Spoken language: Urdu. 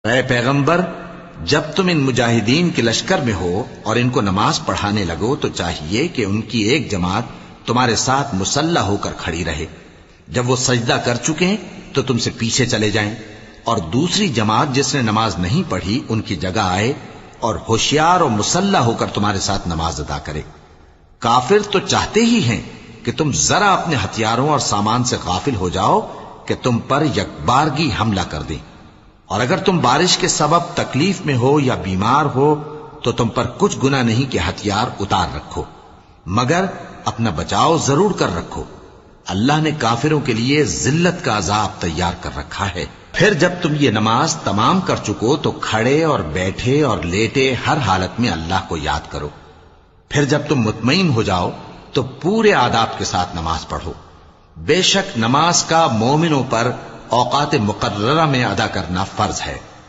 اے پیغمبر، جب تم ان مجاہدین کے لشکر میں ہو اور ان کو نماز پڑھانے لگو تو چاہیے کہ ان کی ایک جماعت تمہارے ساتھ مسلح ہو کر کھڑی رہے، جب وہ سجدہ کر چکے تو تم سے پیچھے چلے جائیں، اور دوسری جماعت جس نے نماز نہیں پڑھی ان کی جگہ آئے اور ہوشیار اور مسلح ہو کر تمہارے ساتھ نماز ادا کرے۔ کافر تو چاہتے ہی ہیں کہ تم ذرا اپنے ہتھیاروں اور سامان سے غافل ہو جاؤ کہ تم پر یکبارگی حملہ کر دیں، اور اگر تم بارش کے سبب تکلیف میں ہو یا بیمار ہو تو تم پر کچھ گناہ نہیں کہ ہتھیار اتار رکھو، مگر اپنا بچاؤ ضرور کر رکھو۔ اللہ نے کافروں کے لیے ذلت کا عذاب تیار کر رکھا ہے۔ پھر جب تم یہ نماز تمام کر چکو تو کھڑے اور بیٹھے اور لیٹے ہر حالت میں اللہ کو یاد کرو۔ پھر جب تم مطمئن ہو جاؤ تو پورے آداب کے ساتھ نماز پڑھو۔ بے شک نماز کا مومنوں پر اوقات مقررہ میں ادا کرنا فرض ہے۔